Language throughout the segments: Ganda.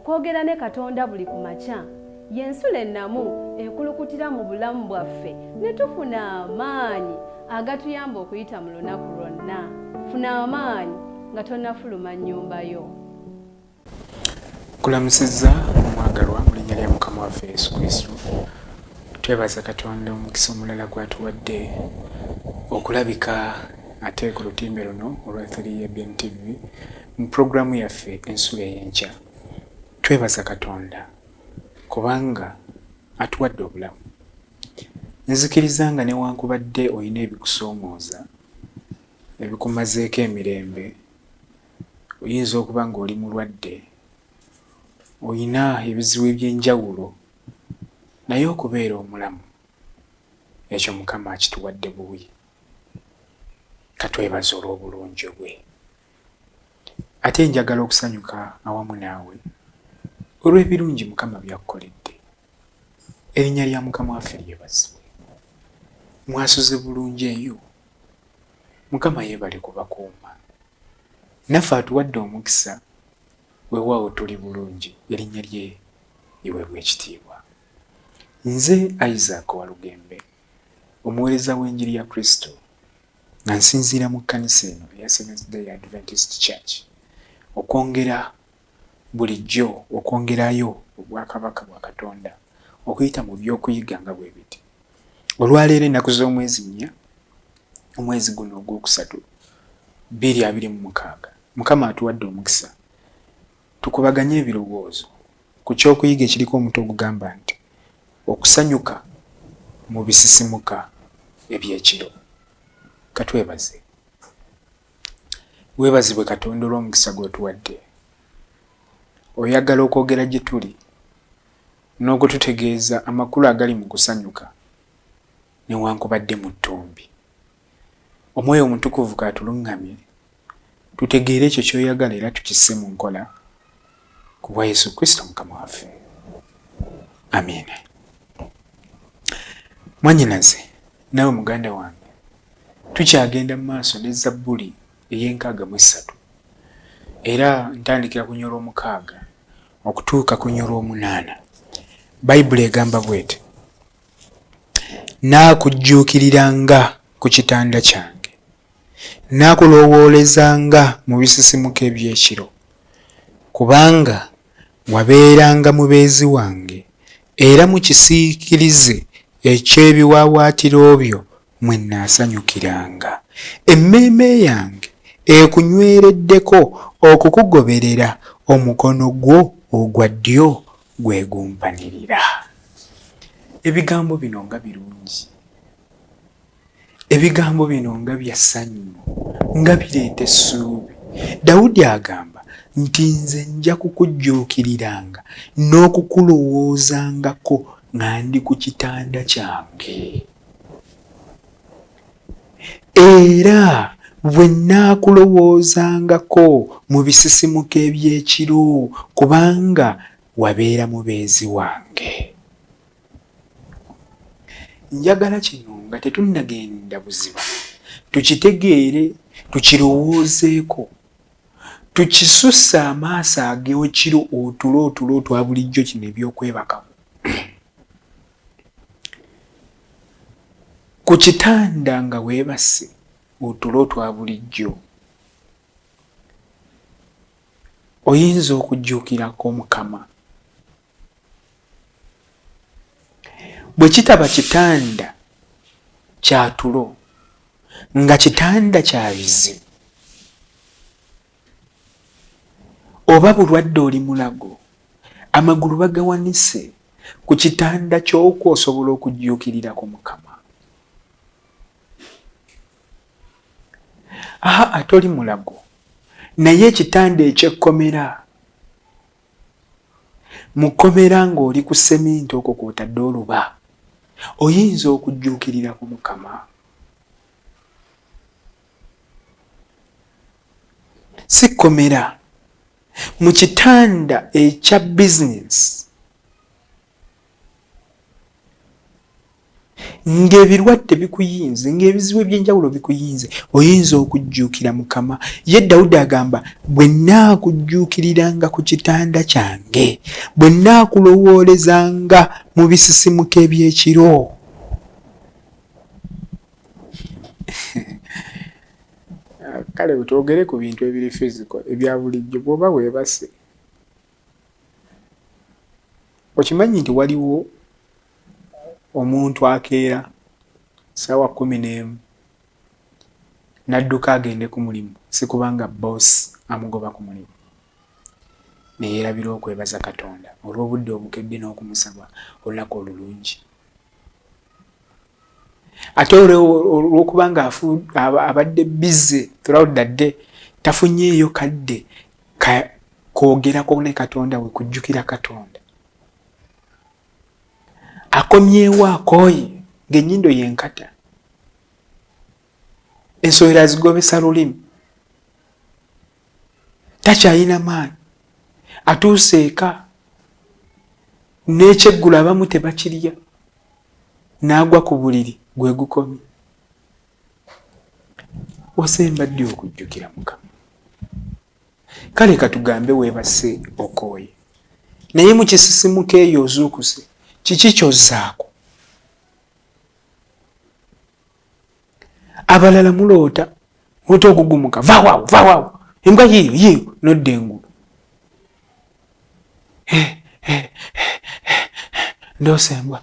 okwogera ne Katonda buli ku makya y'ensula ennamu ekulukutira mu bulamu bwaffe ne tufuna amaanyi agatuyamba okuyita mu lunaku lwonna. Funa amaanyi nga tonnafuluma nnyumba yo. Kulamusizza omwagalwa mu linnya lya Mukama waffe Yesu Kristo. Twebaza Katonda omukisa omulala gw'atuwadde okulabika ate ku lutimbe luno olwa 3ABN TV mu pulogulaamu yaffe ensula ey'enkya. Twebaza Katonda kubanga atuwadde obulamu. Nzikiriza nga newankubadde olina ebikusoomooza ebikumazeeko emirembe, oyinza okuba ng'oli mulwadde, olina ebizibu eby'enjawulo, naye okubeera omulamu ekyo Mukama akituwadde buwi. Katwebaza olw'obulungi bwe. Ate njagala okusanyuka awamu naawe olw'ebirungi Mukama by'akukoledde. Erinnya lya Mukama waffe lyebazibwe. Mwasuze bulungi eyo. Mukama yeebale kubakuuma. Naffe atuwadde omukisa weewaawo tuli bulungi, erinnya lye liweebwa ekitiibwa. Nze Isaac Walugembe, omuweereza w'enjiri ya Kristo, nga nsinziira mu kkanisa eno eya Seventh Day Adventist Church, okwongera bulijjo okwongerayo obwakabaka bwa Katonda okuyita mu by'okuyiga nga bwe biti. Olwaleero ennaku z'omwezi 4 omwezi guno ogwokusatu 2026, Mukama atuwadde omukisa tukubaganye ebirowoozo ku ky'okuyiga ekiriko omutwe ogugamba nti okusanyuka mu bisisimuka eby'ekiro. Katwebaze. Weebazibwe Katonda olw'omukisa gw'otuwadde. Oyagala okwogera gye tuli n'okututegeeza amakulu agali mu kusanyuka newankubadde mu ttumbi. Omwoyo omutukuvu katulungamye tutegeere ekyo ky'oyagala era tukisse mu nkola ku bwa Yesu Kristo Mukama waffe. Amiina. Mwannyinaze nawe muganda wange, tukyagenda mu maaso ne Zabbuli ey'enkaaga era ntandikira ku nnyolo 6 okutuuka ku nnyolo 8. Bayibuli egamba bw'eti: naakujuukiriranga ku kitanda kyange, naakulowoolezanga mu bisisimuka eby'ekiro, kubanga wabeeranga mubeezi wange, era mu kisiikirize eky'ebiwaawaatiro byo mwe nnaasanyukiranga. Emmeeme yange ekunywereddeko okukugoberera, omukono gwo ogwa ddyo gwe gumpanirira. Ebigambo bino nga birungi, ebigambo bino nga bya ssanyu, nga bireeta essuubi. Dawudi agamba nti nze nja kukujjuukiriranga n'okukulowoozangako nga ndi ku kitanda kyange, era bwe nnaakulowoozangako mu bisisimuka eby'ekiro, kubanga wabeera mubeezi wange. Njagala kino nga tetunnagenda buziba tukitegeere, tukirowoozeeko, tukisusse amaaso ag'ekiro, otulo twa bulijjo kino ebyokwebakamu. Ku kitanda nga weebase otulo twa bulijjo, oyinza okujjuukirako Mukama. Bwe kitaba kitanda kya tulo, nga kitanda kya bizibu, oba bulwadde oli mulago, amagulu bagawanise, ku kitanda ky'okwo osobola okujjuukirirako Mukama. Ate oli mulago, naye ekitanda eky'ekkomera, mu kkomera ng'oli ku seminti okwo kw'otadde oluba, oyinza okujjuukirira ku Mukama. Si kkomera, mu kitanda ekya bizinesi, ng'ebirwadde bikuyinze, ng'ebizibu eby'enjawulo bikuyinze, oyinza okujjuukira Mukama. Ye Dawudi agamba, bwe nnaakujjuukiriranga ku kitanda kyange, bwe nnaakulowoolezanga mu bisisimuka eby'ekiro. Kale twogere ku bintu ebiri physical ebya bulijjo bw'oba weebase. Okimanyi nti waliwo omuntu akeera ssaawa 11 n'adduka agende ku mulimu, si kubanga boss amugoba ku mulimu, ne yeerabira okwebaza Katonda olw'obudde obukedde n'okumusaba olunaku olulungi. Ate olw'okubanga abadde busy throughout the day, tafunyeeyo kadde koogerako ne Katonda we, kujjukira Katonda. Akomyewo akooye ng'ennyindo yenkata, ensowera zigobesa lulimi, takyalina maanyi, atuuse eka n'ekyeggulu abamu tebakirya, n'agwa ku buliri gwe gukomye. Osemba ddi okujjukira Mukama? Kale katugambe weebase okooye, naye mu kisisimuka eyo ozuukuse, kiki ky'ozzaako? Abalala muloota okugumuka, vaawo, embwa yiyo nodda engulu. Ndoosa embwa,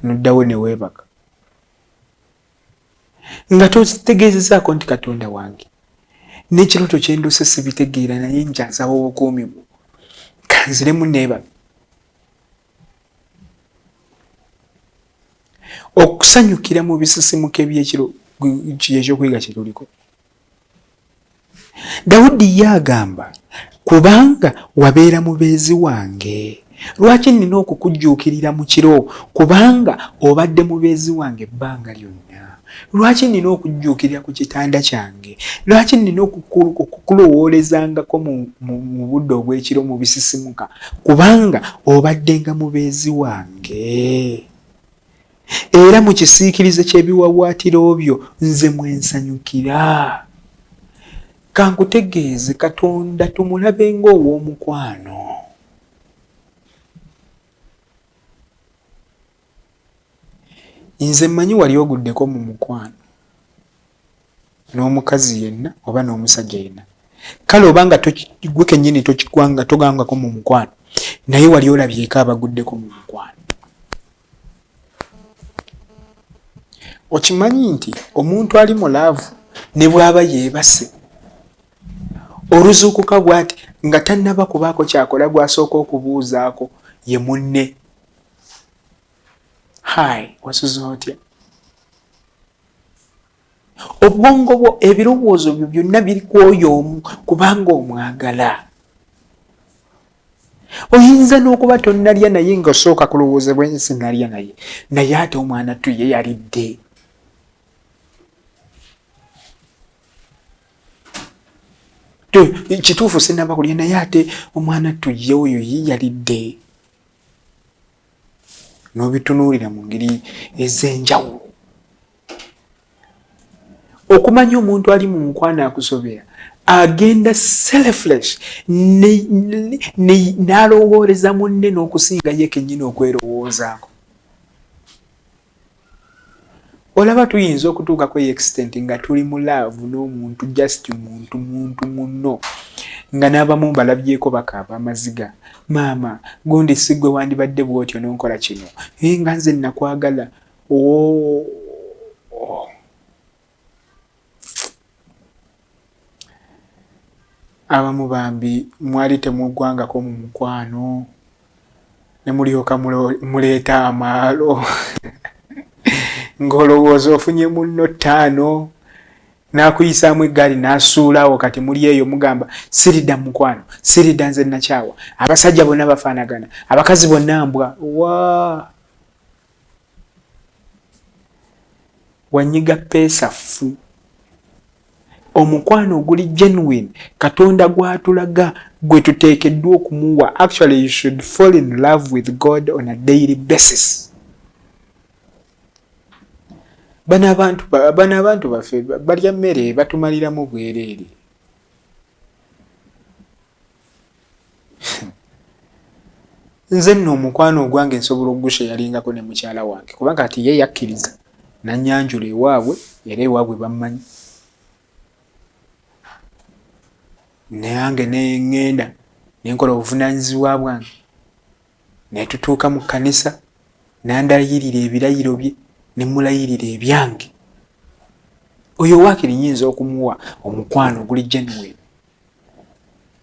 noddawo ne weebaka. Nga totegeezezaako nti Katonda wange, n'ekirooto kye ndoose sibitegeera, naye njazawo obukuumi bwo, kanziremu neebaka. Okusanyukira mu bisisimuka eby'ekiro ky'ekyokuyiga kye tuliko. Dawudi ye agamba, kubanga wabeera mubeezi wange, lwaki nina okukujjuukirira mu kiro? Kubanga obadde mubeezi wange ebbanga lyonna. Lwaki nina okujjuukirira ku kitanda kyange? Lwaki nina okukulowoolezangako mu budde obw'ekiro mu bisisimuka? Kubanga obaddenga mubeezi wange. Era mu kisiikirize ky'ebiwawaatiro byo nze mwensanyukira. Kankutegeeze, Katonda tumulabe ng'ow'omukwano. Nze mmanyi wali oguddeko mu mukwano n'omukazi yenna oba n'omusajja yenna. Kale obanga gwe kennyini togangako mu mukwano, naye wali olabyeko abaguddeko mu mukwano. Okimanyi nti omuntu ali mu laavu ne bw'aba yeebase, oluzuukuka bw'ati nga tannaba kubaako kyakola, gw'asooka okubuuzaako ye munne. Hai, wasuze otya? Obwongo bwo, ebirowoozo byo byonna biri ku oyo omu, kubanga omwagala. Oyinza n'okuba tonnalya naye ng'osooka kulowooza bwe nsi nalya naye ate omwana tuye yalidde. Kituufu sinaba kulya naye ate omwana tuye oyo ye yalidde. N'obitunuulira mu ngeri ez'enjawulo. Okumanya omuntu ali mu mukwano akusobera, agenda selfless n'alowooleza munne n'okusinga ye kennyini okwerowoozaako. Olaba tuyinza okutuuka ku extent nga tuli mu laavu n'omuntu, just muntu munno, nga n'abamu balabyeko bakaaba amaziga. Maama, gundi si gwe wandibadde bw'otyo n'onkola kino. Nga nze nakwagala. Abamu bambi mwali temuggwangako mu mukwano, ne mulyoka muleeta amaalo. Ng'olowooza ofunye munno 5, n'akuyisaamu eggaali n'asuulaawo, kati muli eyo mugamba siridda mu mukwano, siridda nze nakyawa, abasajja bonna bafaanagana, abakazi bonna mbwa. Wanyiga peesa ffu. Omukwano oguli genuine, Katonda gw'atulaga, gwe tuteekeddwa okumuwa. Actually, you should fall in love with God on a daily basis. bana abantu baffe balya mmere batumaliramu bwereere. Nze nno omukwano ogwange nsobola ogusha yalingako ne mukyala wange kubanga ati ye yakkiriza nanyanjula ewaabwe era ewaabwe bammanyi. Nange neŋŋenda nenkola obuvunaanyizibwa bwange ne tutuuka mu kkanisa nandayirira ebirayiro bye ne mulayirira ebyange. Oyo waakiri nnyinza okumuwa omukwano oguli genuine.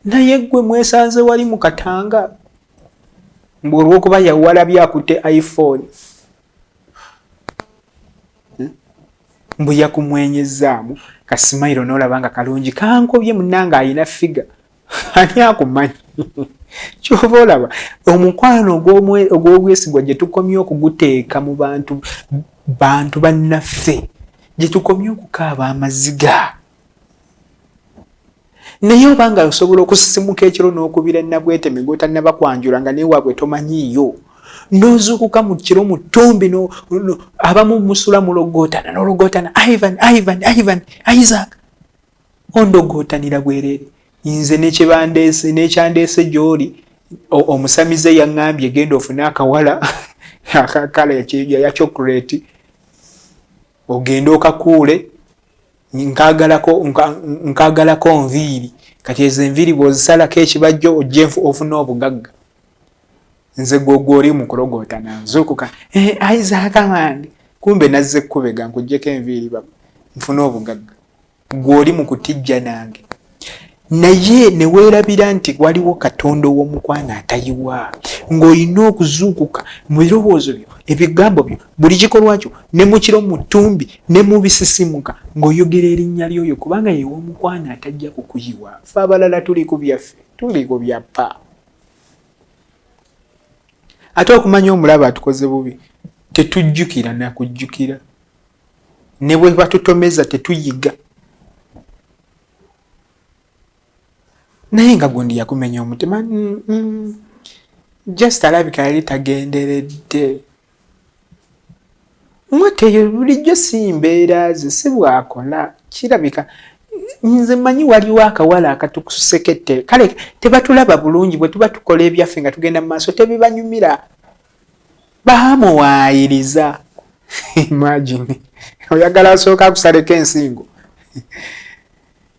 Naye ggwe mwesanze wali mu katanga mbu olw'okuba yawalabye akutte iPhone mbu yakumwenyezaamu kasimayiro n'olaba nga kalungi kankobye munnange ayina figa ani akumanyi. Kyova olaba omukwano ogw'obwesigwa gye tukomye okuguteeka mu bantu bannaffe gye tukomye okukaaba amaziga. Naye obanga osobola okusisimuka ekiro n'okubira nabweteme gw'otannaba kwanjula nga neewaabwe tomanyiiyo n'ozuukuka mu kiro mu ttumbi abamu musula muloggootana n'ologgootana Ivan Isaac ondogootanira bwereere. Nze n'ekyandeese gy'oli omusamize yaŋŋambye genda ofune akawala akakala ya chocolate ogenda okakuule nkaagalako nviiri kati ezo enviiri bw'ozisalako ekibajjo ojje ofune obugagga. Nze gw'oli mu kulogootana nzuukuka Isaac wange kumbe nazze ekkubega nkuggyeko enviiri nfune obugagga. Gw'oli mu kutijja nange. Naye ne weerabira nti waliwo Katonda ow'omukwano atayiwa ng'olina okuzuukuka mu birowoozo byo ebigambo byo buli kikolwa kyo ne mu kiro mu ttumbi ne mu bisisimuka ng'oyogera erinnya lyoyo kubanga ye w'omukwano atajja kukuyiwa. Ffe abalala tuli ku byaffe, tuli ku byappa. Ate okumanya omulaba atukoze bubi tetujjukira nakujjukira, ne bwe batutomeza tetuyiga. Naye nga gundi yakumenya omutima just alabika yali tagenderedde. Mwateyo bulijjo si mbeera ze si bwakola kirabika. Nze mmanyi waliwo akawala akatukusekette kale tebatulaba bulungi bwe tuba tukola ebyaffe nga tugenda mu maaso tebibanyumira bamuwaayiriza. Imagine oyagala asooka akusaleko ensingo.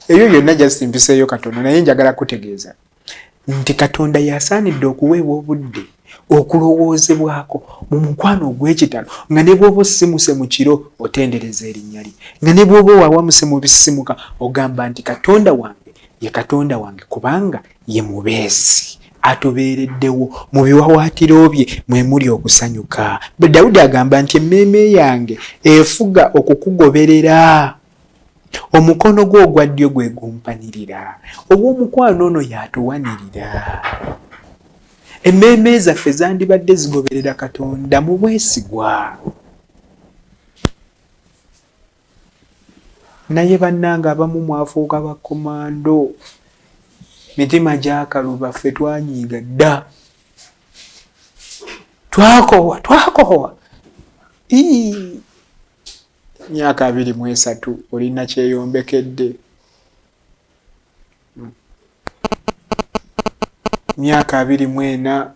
Eyo yonna just mpiseeyo katono naye njagala kutegeeza nti Katonda yasaanidde okuweebwa obudde okulowoozebwako mu mukwano ogw'ekitalo nga ne bw'oba osimuse mu kiro otendereza erinnya lye, nga ne bw'oba owawamuse mu bisisimuka ogamba nti Katonda wange ye Katonda wange kubanga ye mubeezi atubeereddewo mu biwawaatiro bye mwe muli okusanyuka. Dawudi agamba nti emmeeme yange efuga okukugoberera. Omukono gwo ogwa ddyo gwe gumpanirira. Obw'omukwano ono yatuwanirira. Emmeeme zaffe zandibadde zigoberera Katonda mu bwesigwa. Naye bannange abamu mwafuuka bakomando. Mitima gyakaluba ffe twanyiiga dda. Twakowa. Myaka 23 olina kyeyombekedde. Myaka 24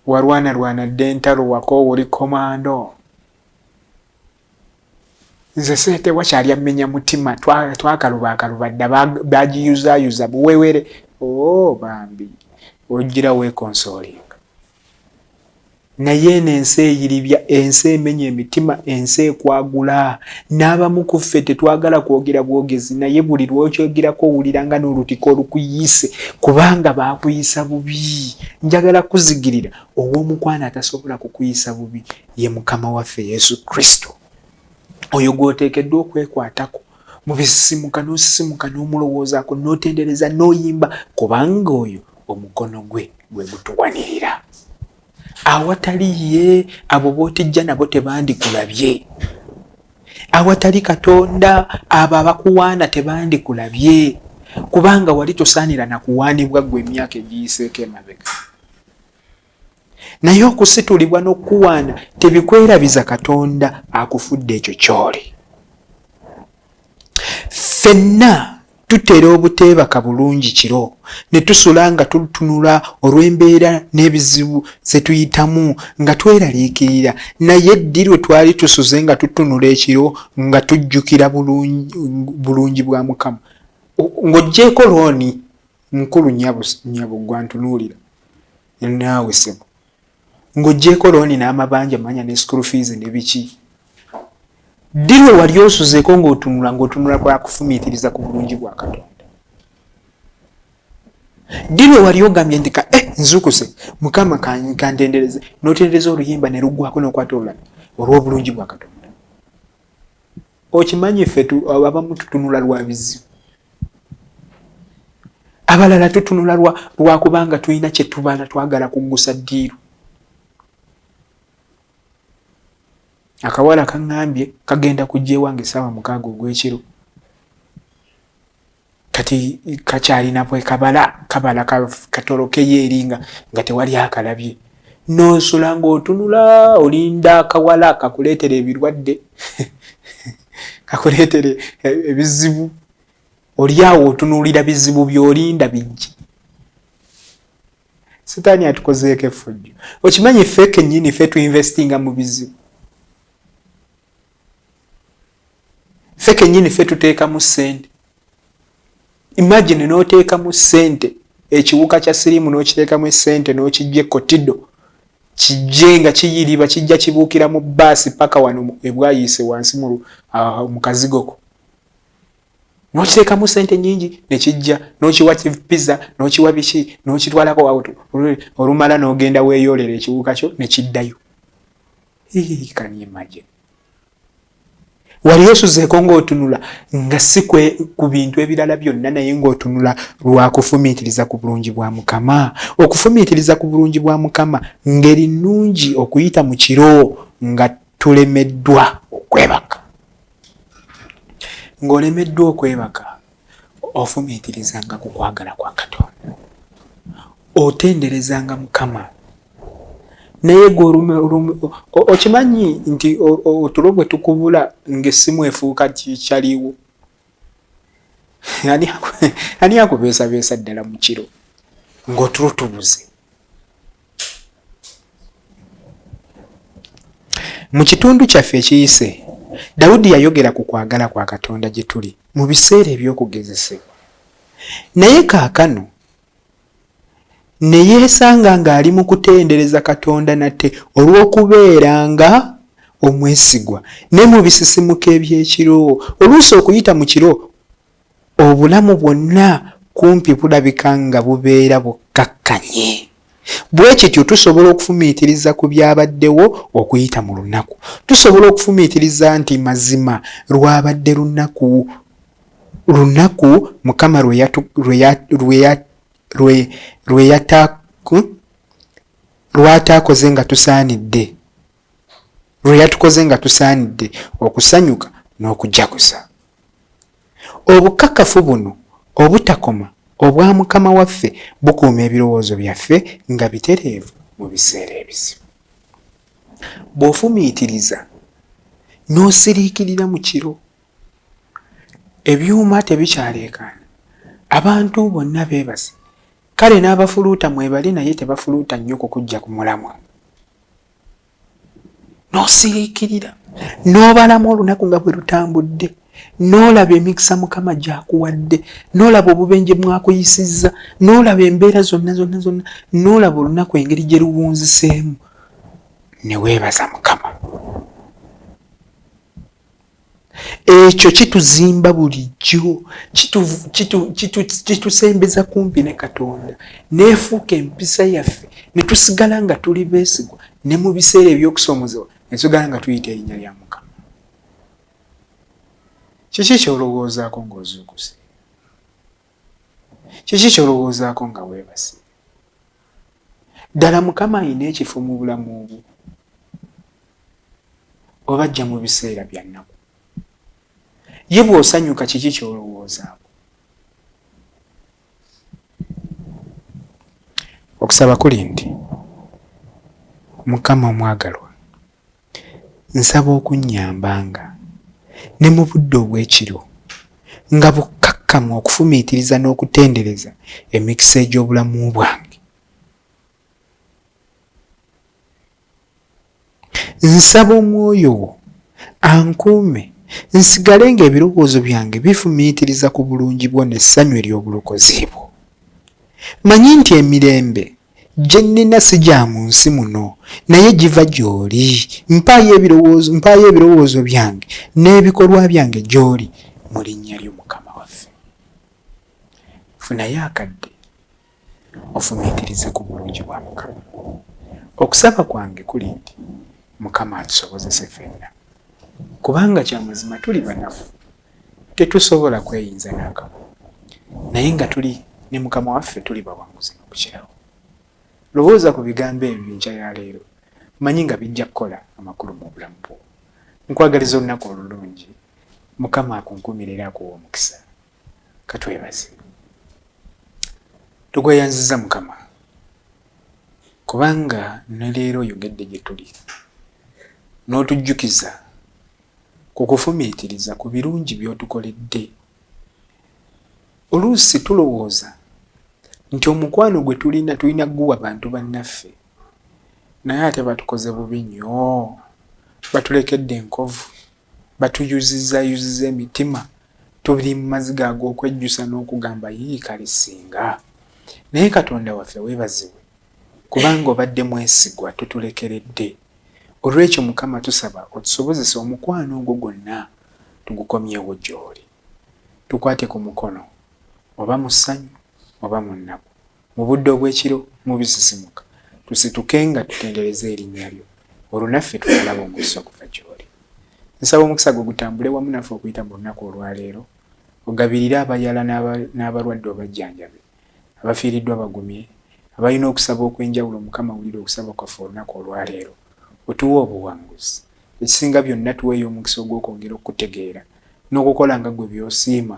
warwana ddentalo wako oli komando. Nze sente wakyali amenya mutima twakaluba dda bagiyuzayuza buwewere. Bambi ogira weekonsolinga. Naye n'ensi eyiribya, ensi emenya emitima, ensi ekwagula. N'abamu ku ffe tetwagala kwogera bwogezi naye buli lw'okyogerako owuliranga n'olutiko olukuyise kubanga baakuyisa bubi. Njagala kuzigirira ow'omukwano atasobola kukuyisa bubi ye Mukama waffe Yesu Kristo. Oyo gw'oteekeddwa okwekwatako mu bisisimuka n'osisimuka n'omulowoozaako n'otendereza n'oyimba kubanga oyo omukono gwe gutuwanirira. Awatali ye abo bootijja nabo tebandikulabye. Awatali Katonda abo abakuwaana tebandikulabye kubanga wali tosaanira na kuwaanibwa gwe emyaka egiyiseeko emabega. naye okusitulibwa n'okuwaana tebikwerabiza Katonda akufudde ekyo ky'oli. Ffenna tutera obuteebaka bulungi kiro ne tusula nga tutunula olw'embeera n'ebizibu ze tuyitamu nga tweraliikirira, naye ddi lwe twali tusuze nga tutunula ekiro nga tujjukira bulungi bwa Mukama. Ng'oggyeko looni nkulu nnyabo gwantunuulira naawe ssebo, ng'oggyeko looni n'amabanja manya ne school fees ne biki, ddi lwe wali osuzeeko ng'otunula bwakufumiitiriza ku bulungi bwa Katonda? Ddi lwe wali ogambye nti nzukuse Mukama kantendereze, n'otendereza oluyimba ne luggwako n'okwata olulala olw'obulungi bwa Katonda? Okimanyi ffe abamu tutunula lwa bizibu, abalala tutunula lwakubanga tulina kye tubala twagala kuggusa ddiiru. Akawala kaŋŋambye kagenda kujja ewange essaawa 6 ogw'ekiro, kati kakyalina bwe kabala katolokeyo eri nga tewali akalabye. N'osula ng'otunula olinda akawala kakuleetera ebirwadde kakuleetere ebizibu, oli awo otunuulira bizibu by'olinda bijje. Sitaani atukozeeko effujjo. Okimanyi ffe kennyini ffe tuinvestinga mu bizibu, ffe kennyini ffe tuteekamu ssente. Imagine n'oteekamu ssente, ekiwuka kya siriimu n'okiteekamu essente n'okijja Kotido, kijje nga kiyiriba kijja kibuukira mu bbaasi paka wano ebwayiise wansi mu kazigoko. N'okiteekamu ssente nnyingi ne kijja n'okiwa pizza n'okiwa biki n'okitwalako awutu, olumala n'ogenda weeyoolera ekiwuka kyo ne kiddayo. Can you imagine? Wali osuzeeko ng'otunula nga si ku bintu ebirala byonna, naye ng'otunula lwakufumiitiriza ku bulungi bwa Mukama. Okufumiitiriza ku bulungi bwa Mukama ngeri nnungi okuyita mu kiro nga tulemeddwa okwebaka. Ng'olemeddwa okwebaka, ofumiitirizanga ku kwagala kwa Katonda, otenderezanga Mukama. Naye okimanyi nti otulo bwe tukubula ng'essimu efuuka kyaliwo, ani akubeesabeesa ddala mu kiro ng'otulo tubuze? Mu kitundu kyaffe ekiyise, Dawudi yayogera ku kwagala kwa Katonda gye tuli mu biseera eby'okugezesebwa, naye kaakano ne yeesanga ng'ali mu kutendereza Katonda nate olw'okubeeranga omwesigwa ne mu bisisimuka eby'ekiro. Oluusi okuyita mu kiro obulamu bwonna kumpi bulabika nga bubeera bukkakkanye. Bwe kityo tusobola okufumiitiriza ku byabaddewo okuyita mu lunaku. Tusobola okufumiitiriza nti mazima lwabadde lunaku Mukama lwataakoze nga tusaanidde, lwe yatukoze nga tusaanidde okusanyuka n'okujaguza. Obukkakkafu buno obutakoma obwa Mukama waffe bukuuma ebirowoozo byaffe nga bitereevu mu biseera ebizibu. Bw'ofumiitiriza n'osiriikirira mu kiro, ebyuma tebikyaleekaana, abantu bonna beebase. Kale n'abafuluuta mwebali naye tebafuluuta nnyo kukujja ku mulamwa. N'osiriikirira, n'obalamu olunaku nga bwe lutambudde, n'olaba emikisa Mukama gy'akuwadde, n'olaba obubenje mwakuyisizza, n'olaba embeera zonna, n'olaba olunaku engeri gye luwunziseemu, ne weebaza Mukama. Ekyo kituzimba bulijjo, kitusembeza kumpi ne Katonda, neefuuka empisa yaffe, ne tusigala nga tuli beesigwa, ne mu biseera eby'okusoomozebwa ne tusigala nga tuyita erinnya lya Mukama. Kiki ky'olowoozaako ng'ozuukuse? Kiki ky'olowoozaako nga weebase? Ddala Mukama alina ekifo mu bulamu bwo oba ajja mu biseera bya nnaku? Ye bw'osanyuka kiki ky'olowoozaako? Okusaba kuli nti Mukama omwagalwa, nsaba okunnyambanga ne mu budde obw'ekiro nga bukkakkamu okufumiitiriza n'okutendereza emikisa egy'obulamu bwange. Nsaba omwoyo wo ankuume nsigale ng'ebirowoozo byange bifumiitiriza ku bulungi bwo n'essanyu ery'obulokozi bwo. Manyi nti emirembe gye nnina si gya mu nsi muno naye giva gy'oli. Mpaayo ebirowoozo byange n'ebikolwa byange gy'oli mu linnya ly'Omukama waffe. Funayo akadde ofumiitirize ku bulungi bwa Mukama. Okusaba kwange kuli nti Mukama atusobozese ffenna, kubanga kya mazima tuli banafu, tetusobola kweyinza n'akamu, naye nga tuli ne Mukama waffe tuli bawanguzi n'okukirawo. Lowooza ku bigambo ebyo enkya ya leero, manyi nga bijja kukola amakulu mu bulamu bwo. Nkwagaliza olunaku olulungi, Mukama akunkumire era akuwa omukisa. Katwebaze. Tugweyanziza Mukama kubanga ne leero oyogedde gye tuli n'otujjukiza ku kufumiitiriza ku birungi by'otukoledde. Oluusi tulowooza nti omukwano gwe tulina guwa bantu bannaffe, naye ate batukoze bubi nnyo, batulekedde enkovu, batuyuziza emitima, tuli mu maziga ag'okwejjusa n'okugamba yiikali singa. Naye Katonda waffe weebazibwe kubanga obadde mwesigwa, tutulekeredde. Olw'ekyo Mukama tusaba otusobozese omukwano ogwo gwonna tugukomyewo gy'oli. Tukwate ku mukono, oba mu ssanyu oba mu nnaku, mu budde obw'ekiro, mu bisisimuka, tusitukenga tutendereze erinnya lyo, olwo naffe tutalaba omukisa okuva gy'oli. Nsaba omukisa gwo gutambule wamu naffe okuyita mu lunaku olwaleero, ogabirire abayala n'abalwadde obajjanjabe, abafiiriddwa bagumye, abalina okusaba okw'enjawulo. Mukama wulira okusaba kwaffe olunaku olwaleero, otuwe obuwanguzi. Ekisinga byonna tuweeyo omukisa ogw'okwongera okutegeera n'okukola nga gwe by'osiima.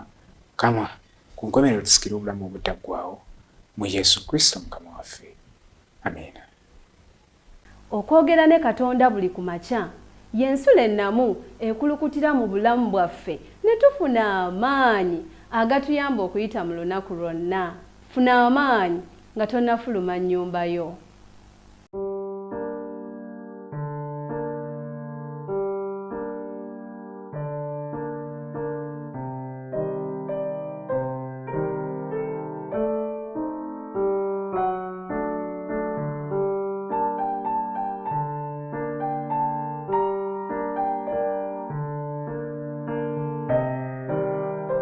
Mukama ku nkomerero tusikire obulamu obutaggwaawo mu Yesu Kristo Mukama waffe. Amen. Okwogera ne Katonda buli ku makya y'ensula ennamu ekulukutira mu bulamu bwaffe ne tufuna amaanyi agatuyamba okuyita mu lunaku lwonna. Funa amaanyi nga tonnafuluma nnyumba yo.